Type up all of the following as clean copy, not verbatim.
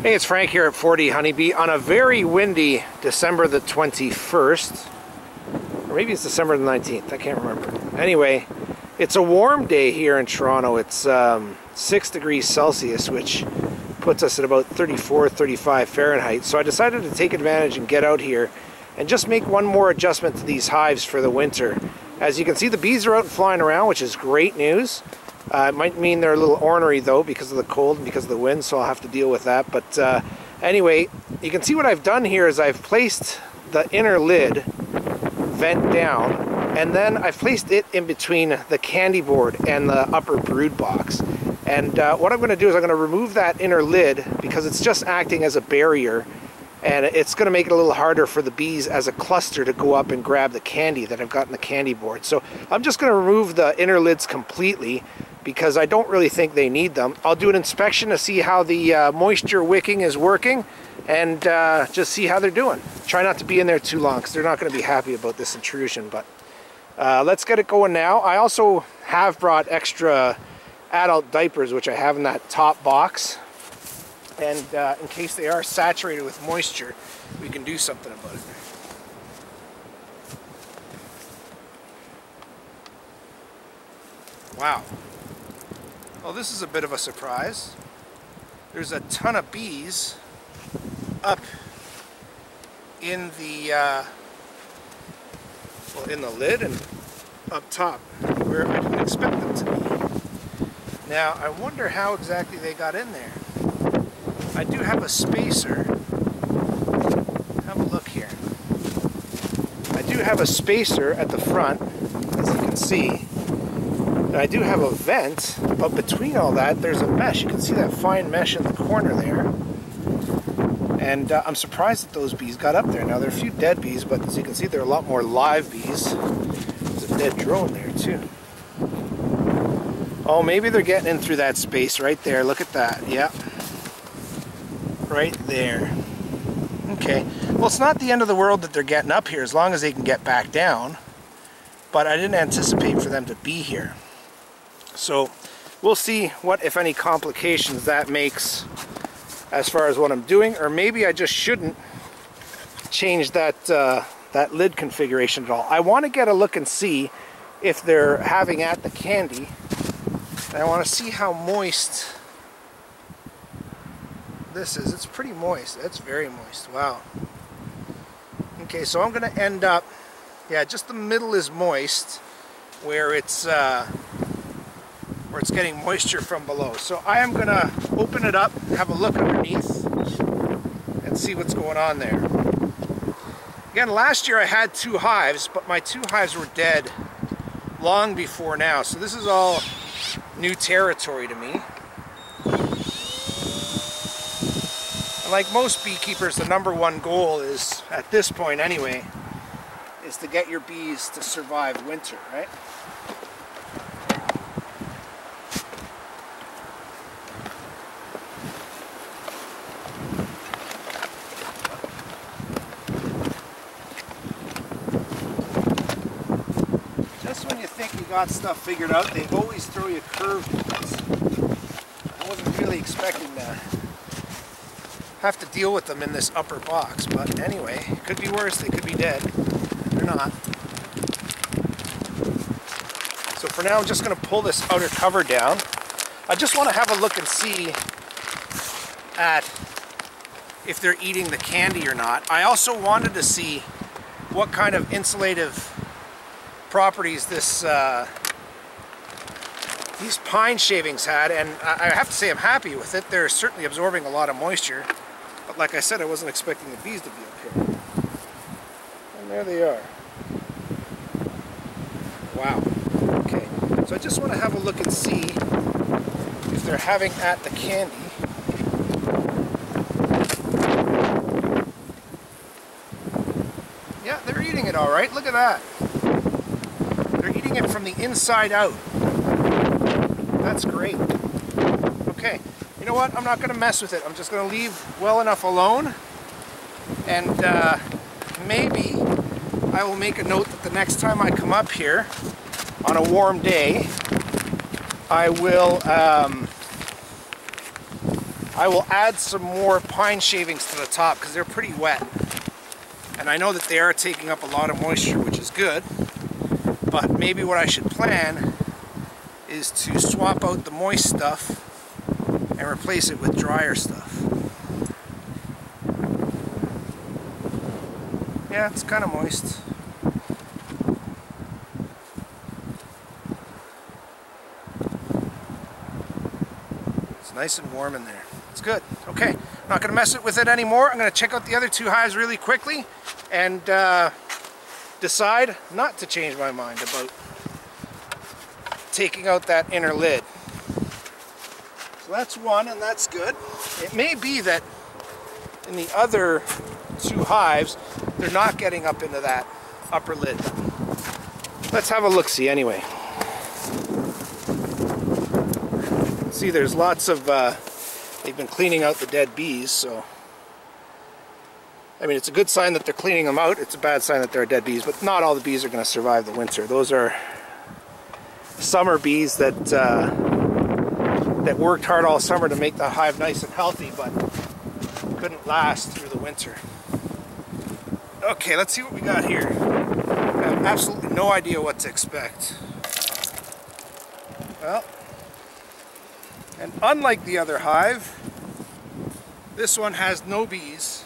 Hey, it's Frank here at 4D Honeybee on a very windy December the 21st. Or maybe it's December the 19th, I can't remember. Anyway, it's a warm day here in Toronto. It's 6 degrees Celsius, which puts us at about 34, 35 Fahrenheit. So I decided to take advantage and get out here and just make one more adjustment to these hives for the winter. As you can see, the bees are out and flying around, which is great news. It might mean they're a little ornery though because of the cold and because of the wind, so I'll have to deal with that. But anyway, you can see what I've done here is I've placed the inner lid vent down, and then I've placed it in between the candy board and the upper brood box. And what I'm going to do is I'm going to remove that inner lid because it's just acting as a barrier, and it's going to make it a little harder for the bees as a cluster to go up and grab the candy that I've got in the candy board. So I'm just going to remove the inner lids completely because I don't really think they need them. I'll do an inspection to see how the moisture wicking is working and just see how they're doing. Try not to be in there too long because they're not going to be happy about this intrusion, but let's get it going now. I also have brought extra adult diapers, which I have in that top box, and in case they are saturated with moisture, we can do something about it. Wow. Well, this is a bit of a surprise. There's a ton of bees up in the well, in the lid and up top where I didn't expect them to be. Now, I wonder how exactly they got in there. I do have a spacer. Have a look here. I do have a spacer at the front, as you can see. And I do have a vent, but between all that, there's a mesh. You can see that fine mesh in the corner there. And I'm surprised that those bees got up there. Now, there are a few dead bees, but as you can see, there are a lot more live bees. There's a dead drone there, too. Oh, maybe they're getting in through that space right there. Look at that. Yep. Right there. Okay. Well, it's not the end of the world that they're getting up here as long as they can get back down. But I didn't anticipate for them to be here. So we'll see what, if any, complications that makes as far as what I'm doing. Or maybe I just shouldn't change that, that lid configuration at all. I want to get a look and see if they're having at the candy. And I want to see how moist this is. It's pretty moist. It's very moist. Wow. Okay, so I'm going to end up, yeah, just the middle is moist where it's getting moisture from below. So I am going to open it up, have a look underneath, and see what's going on there. Again, last year I had 2 hives, but my 2 hives were dead long before now. So this is all new territory to me. And like most beekeepers, the #1 goal is, at this point anyway, is to get your bees to survive winter, right? Just when you think you got stuff figured out, they always throw you curveballs. I wasn't really expecting that. Have to deal with them in this upper box, but anyway, it could be worse. They could be dead. They're not. So for now, I'm just going to pull this outer cover down. I just want to have a look and see at if they're eating the candy or not. I also wanted to see what kind of insulative properties this these pine shavings had, and I have to say I'm happy with it. They're certainly absorbing a lot of moisture, but like I said, I wasn't expecting the bees to be up here. And there they are. Wow. Okay, so I just want to have a look and see if they're having at the candy. Yeah, they're eating it all right. Look at that. They're eating it from the inside out. That's great. Okay, you know what? I'm not going to mess with it. I'm just going to leave well enough alone. And maybe I will make a note that the next time I come up here on a warm day, I will I will add some more pine shavings to the top because they're pretty wet. And I know that they are taking up a lot of moisture, which is good. But maybe what I should plan is to swap out the moist stuff and replace it with drier stuff. Yeah, it's kind of moist. It's nice and warm in there. It's good. Okay, I'm not going to mess with it anymore. I'm going to check out the other two hives really quickly and decide not to change my mind about taking out that inner lid. So that's one, and that's good. It may be that in the other two hives, they're not getting up into that upper lid. Let's have a look-see anyway. See, there's lots of, they've been cleaning out the dead bees, so I mean, it's a good sign that they're cleaning them out. It's a bad sign that there are dead bees, but not all the bees are going to survive the winter. Those are summer bees that that worked hard all summer to make the hive nice and healthy, but couldn't last through the winter. Okay, let's see what we got here. I have absolutely no idea what to expect. Well, and unlike the other hive, this one has no bees.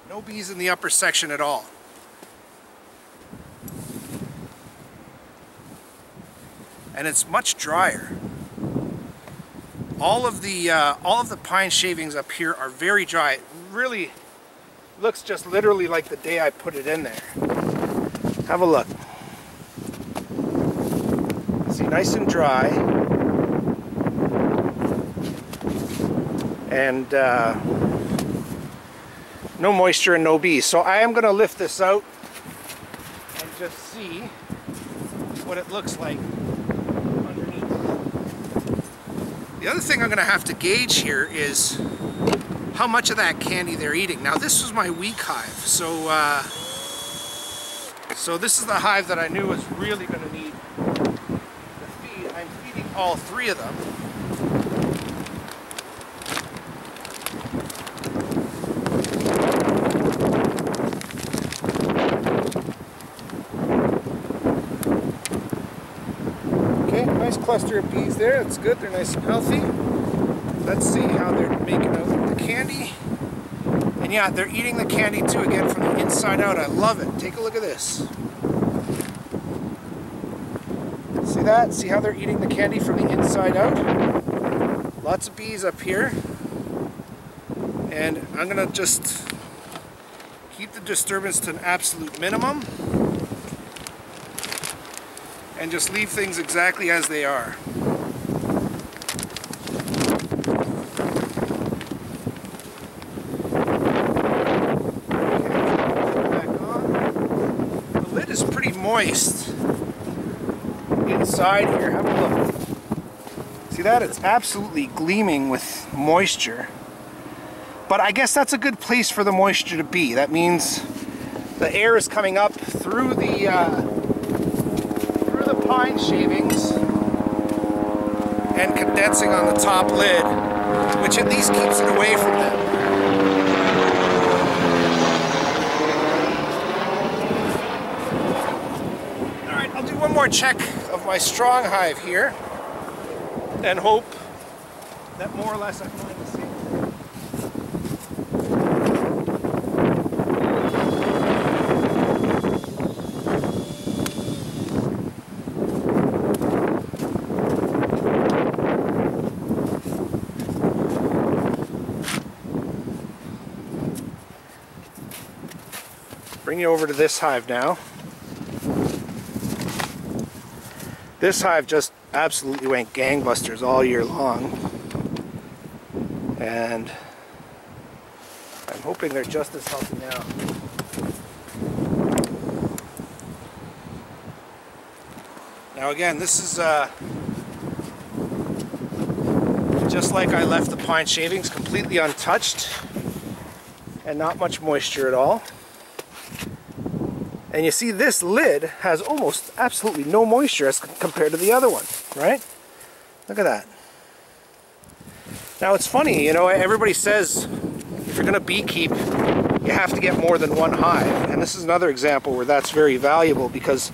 No bees in the upper section at all. And it's much drier. All of the pine shavings up here are very dry. It really looks just literally like the day I put it in there. Have a look. See, nice and dry. And no moisture and no bees. So I am going to lift this out and just see what it looks like underneath. The other thing I'm going to have to gauge here is how much of that candy they're eating. Now this was my weak hive, so this is the hive that I knew was really going to need the feed. I'm feeding all three of them. Nice cluster of bees there. That's good. They're nice and healthy. Let's see how they're making out with the candy. And yeah, they're eating the candy too, again from the inside out. I love it. Take a look at this. See that? See how they're eating the candy from the inside out? Lots of bees up here. And I'm going to just keep the disturbance to an absolute minimum. And just leave things exactly as they are. Back on. The lid is pretty moist inside here. Have a look. See that? It's absolutely gleaming with moisture. But I guess that's a good place for the moisture to be. That means the air is coming up through the pine shavings and condensing on the top lid, which at least keeps it away from them. Alright, I'll do one more check of my strong hive here and hope that more or less I find the same. Bring you over to this hive now. This hive just absolutely went gangbusters all year long. And I'm hoping they're just as healthy now. Now again, this is just like I left the pine shavings, completely untouched and not much moisture at all. And you see this lid has almost absolutely no moisture as compared to the other one, right? Look at that. Now it's funny, you know, everybody says if you're going to beekeep, you have to get more than one hive. And this is another example where that's very valuable, because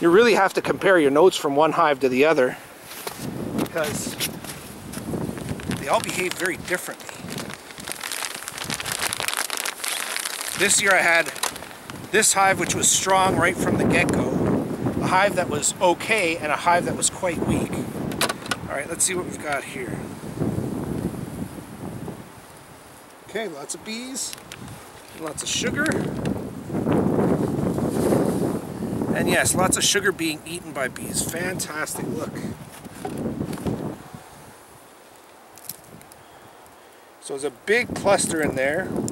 you really have to compare your notes from one hive to the other, because they all behave very differently. This year I had this hive which was strong right from the get-go, a hive that was okay, and a hive that was quite weak. Alright, let's see what we've got here. Okay, lots of bees, lots of sugar. And yes, lots of sugar being eaten by bees. Fantastic, look. So there's a big cluster in there, and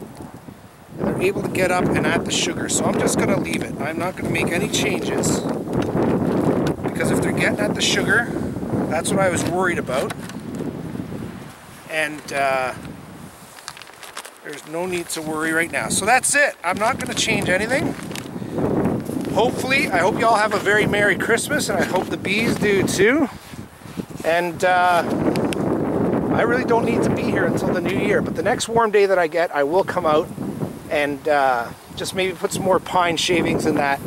they're able to get up and add the sugar. So I'm just going to leave it. I'm not going to make any changes, because if they're getting at the sugar, that's what I was worried about. And there's no need to worry right now. So that's it. I'm not going to change anything. Hopefully, I hope you all have a very Merry Christmas, and I hope the bees do too. And I really don't need to be here until the new year, but the next warm day that I get, I will come out and just maybe put some more pine shavings in that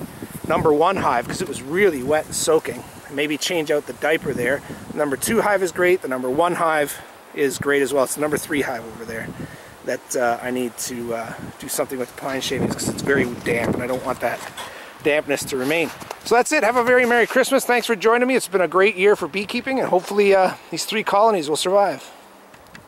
#1 hive, because it was really wet and soaking. Maybe change out the diaper there. The #2 hive is great. The #1 hive is great as well. It's the #3 hive over there that I need to do something with the pine shavings, because it's very damp and I don't want that dampness to remain. So that's it. Have a very Merry Christmas. Thanks for joining me. It's been a great year for beekeeping, and hopefully these 3 colonies will survive.